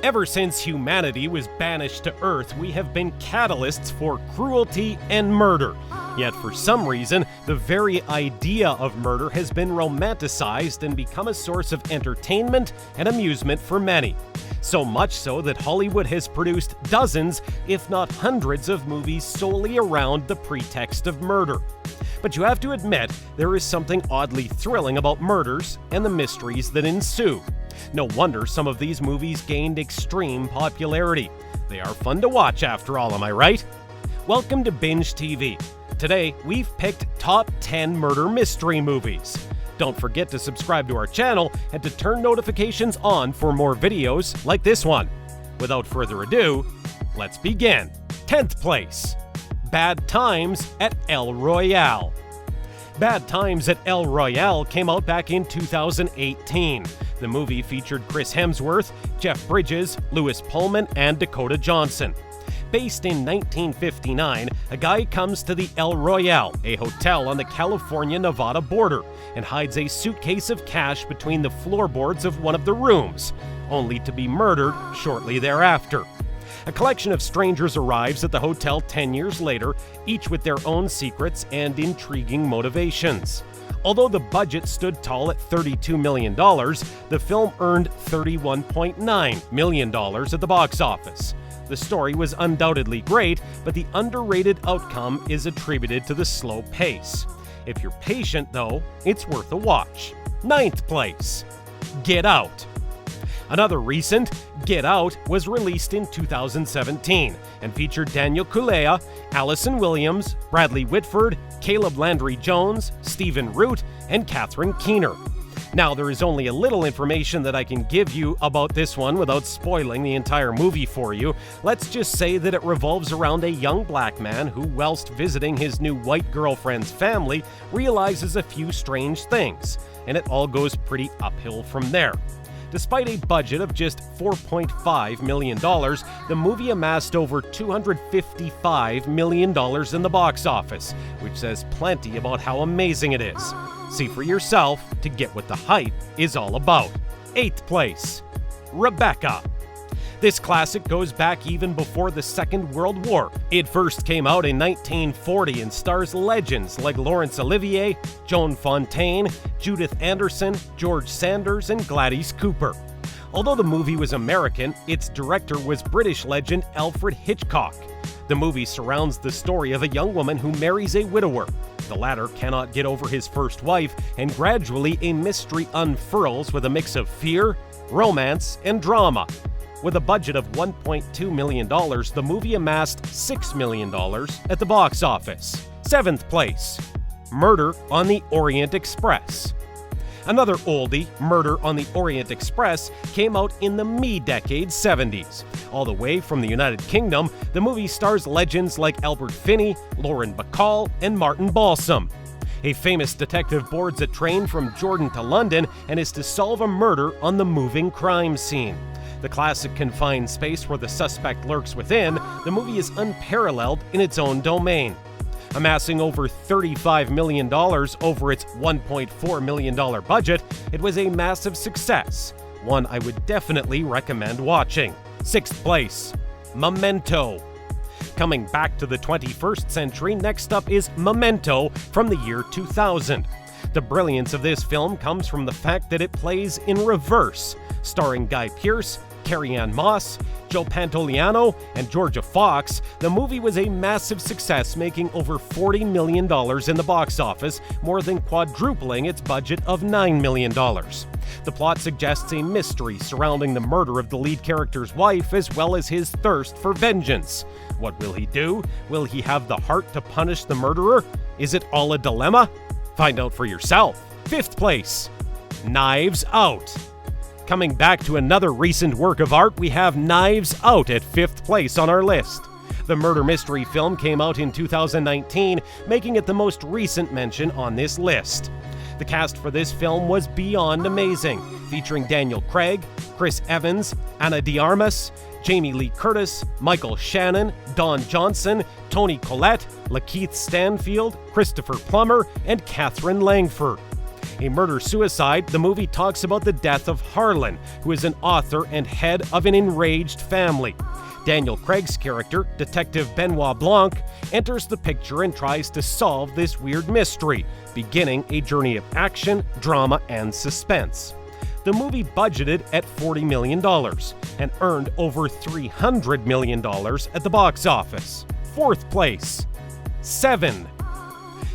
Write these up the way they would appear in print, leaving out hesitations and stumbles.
Ever since humanity was banished to Earth, we have been catalysts for cruelty and murder. Yet for some reason, the very idea of murder has been romanticized and become a source of entertainment and amusement for many. So much so that Hollywood has produced dozens, if not hundreds, of movies solely around the pretext of murder. But you have to admit, there is something oddly thrilling about murders and the mysteries that ensue. No wonder some of these movies gained extreme popularity. They are fun to watch after all, am I right? Welcome to Binge TV. Today, we've picked top 10 murder mystery movies. Don't forget to subscribe to our channel and to turn notifications on for more videos like this one. Without further ado, let's begin. 10th place, Bad Times at El Royale. Bad Times at El Royale came out back in 2018. The movie featured Chris Hemsworth, Jeff Bridges, Lewis Pullman, and Dakota Johnson. Based in 1959, a guy comes to the El Royale, a hotel on the California-Nevada border, and hides a suitcase of cash between the floorboards of one of the rooms, only to be murdered shortly thereafter. A collection of strangers arrives at the hotel 10 years later, each with their own secrets and intriguing motivations. Although the budget stood tall at $32 million, the film earned $31.9 million at the box office. The story was undoubtedly great, but the underrated outcome is attributed to the slow pace. If you're patient, though, it's worth a watch. 9th place, Get Out. Another recent, Get Out, was released in 2017 and featured Daniel Kaluuya, Allison Williams, Bradley Whitford, Caleb Landry Jones, Stephen Root, and Catherine Keener. Now, there is only a little information that I can give you about this one without spoiling the entire movie for you. Let's just say that it revolves around a young black man who, whilst visiting his new white girlfriend's family, realizes a few strange things, and it all goes pretty uphill from there. Despite a budget of just $4.5 million, the movie amassed over $255 million in the box office, which says plenty about how amazing it is. See for yourself to get what the hype is all about. 8th place, Rebecca. This classic goes back even before the Second World War. It first came out in 1940 and stars legends like Laurence Olivier, Joan Fontaine, Judith Anderson, George Sanders, and Gladys Cooper. Although the movie was American, its director was British legend Alfred Hitchcock. The movie surrounds the story of a young woman who marries a widower. The latter cannot get over his first wife, and gradually a mystery unfurls with a mix of fear, romance, and drama. With a budget of $1.2 million, the movie amassed $6 million at the box office. 7th place, Murder on the Orient Express. Another oldie, Murder on the Orient Express, came out in the me-decade 70s. All the way from the United Kingdom, the movie stars legends like Albert Finney, Lauren Bacall, and Martin Balsam. A famous detective boards a train from Jordan to London and is to solve a murder on the moving crime scene. The classic confined space where the suspect lurks within, the movie is unparalleled in its own domain. Amassing over $35 million over its $1.4 million budget, it was a massive success, one I would definitely recommend watching. 6th place, Memento. Coming back to the 21st century, next up is Memento from the year 2000. The brilliance of this film comes from the fact that it plays in reverse, starring Guy Pearce, Carrie-Anne Moss, Joe Pantoliano, and Georgia Fox. The movie was a massive success, making over $40 million in the box office, more than quadrupling its budget of $9 million. The plot suggests a mystery surrounding the murder of the lead character's wife, as well as his thirst for vengeance. What will he do? Will he have the heart to punish the murderer? Is it all a dilemma? Find out for yourself. 5th place, Knives Out. Coming back to another recent work of art, we have Knives Out at 5th place on our list. The murder mystery film came out in 2019, making it the most recent mention on this list. The cast for this film was beyond amazing, featuring Daniel Craig, Chris Evans, Ana de Armas, Jamie Lee Curtis, Michael Shannon, Don Johnson, Toni Collette, Lakeith Stanfield, Christopher Plummer, and Catherine Langford. A murder-suicide, the movie talks about the death of Harlan, who is an author and head of an enraged family. Daniel Craig's character, Detective Benoit Blanc, enters the picture and tries to solve this weird mystery, beginning a journey of action, drama, and suspense. The movie budgeted at $40 million and earned over $300 million at the box office. Fourth place, Seven.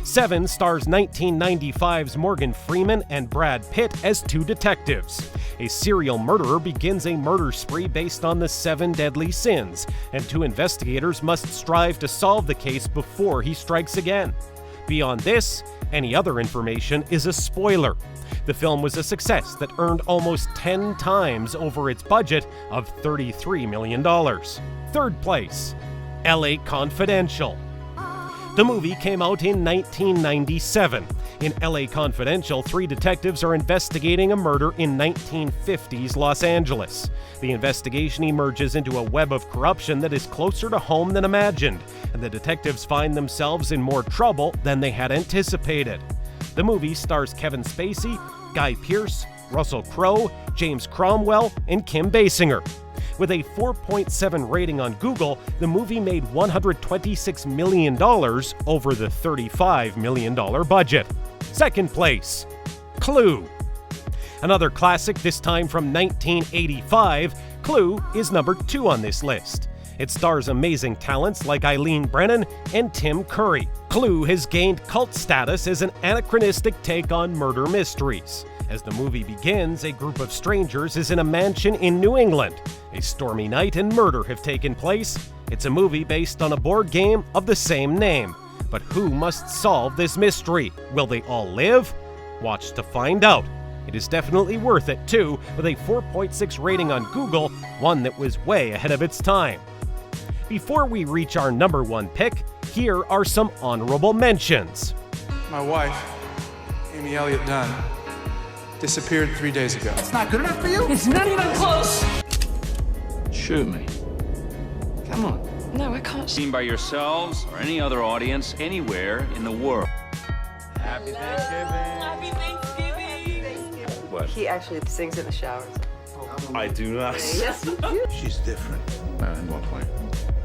Seven stars 1995's Morgan Freeman and Brad Pitt as two detectives. A serial murderer begins a murder spree based on the 7 deadly sins, and two investigators must strive to solve the case before he strikes again. Beyond this, any other information is a spoiler. The film was a success that earned almost 10 times over its budget of $33 million. Third place, LA Confidential. The movie came out in 1997. In LA Confidential, 3 detectives are investigating a murder in 1950s Los Angeles. The investigation emerges into a web of corruption that is closer to home than imagined, and the detectives find themselves in more trouble than they had anticipated. The movie stars Kevin Spacey, Guy Pearce, Russell Crowe, James Cromwell, and Kim Basinger. With a 4.7 rating on Google, the movie made $126 million over the $35 million budget. Second place, Clue. Another classic, this time from 1985, Clue is number 2 on this list. It stars amazing talents like Eileen Brennan and Tim Curry. Clue has gained cult status as an anachronistic take on murder mysteries. As the movie begins, a group of strangers is in a mansion in New England. A stormy night and murder have taken place. It's a movie based on a board game of the same name. But who must solve this mystery? Will they all live? Watch to find out. It is definitely worth it too, with a 4.6 rating on Google, one that was way ahead of its time. Before we reach our number 1 pick, here are some honorable mentions. My wife, Amy Elliott Dunn, disappeared 3 days ago. It's not good enough for you? It's not even close! Shoot me. Come on. No, I can't. Seen by yourselves or any other audience anywhere in the world. Happy Thanksgiving. Happy Thanksgiving! What? He actually sings in the showers. I do not. Yes, you do. She's different. In what way?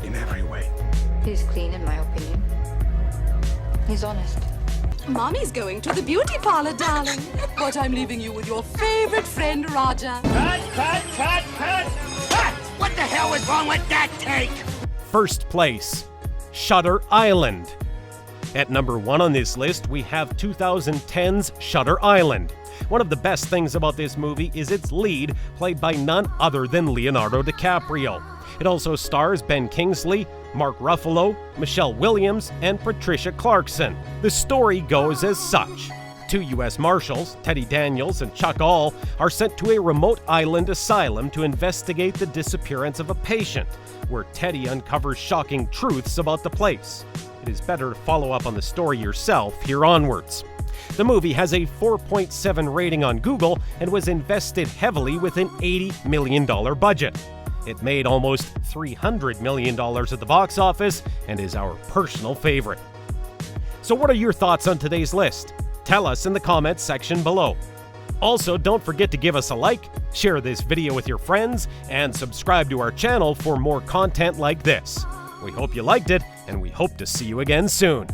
In every way. He's clean, in my opinion. He's honest. Mommy's going to the beauty parlor, darling. But I'm leaving you with your favorite friend, Roger. Cut! What the hell is wrong with that take? First place, Shutter Island. At number 1 on this list, we have 2010's Shutter Island. One of the best things about this movie is its lead, played by none other than Leonardo DiCaprio. It also stars Ben Kingsley, Mark Ruffalo, Michelle Williams, and Patricia Clarkson. The story goes as such. 2 U.S. Marshals, Teddy Daniels and Chuck All, are sent to a remote island asylum to investigate the disappearance of a patient, where Teddy uncovers shocking truths about the place. It is better to follow up on the story yourself here onwards. The movie has a 4.7 rating on Google and was invested heavily with an $80 million budget. It made almost $300 million at the box office and is our personal favorite. So what are your thoughts on today's list? Tell us in the comments section below. Also, don't forget to give us a like, share this video with your friends, and subscribe to our channel for more content like this. We hope you liked it, and we hope to see you again soon.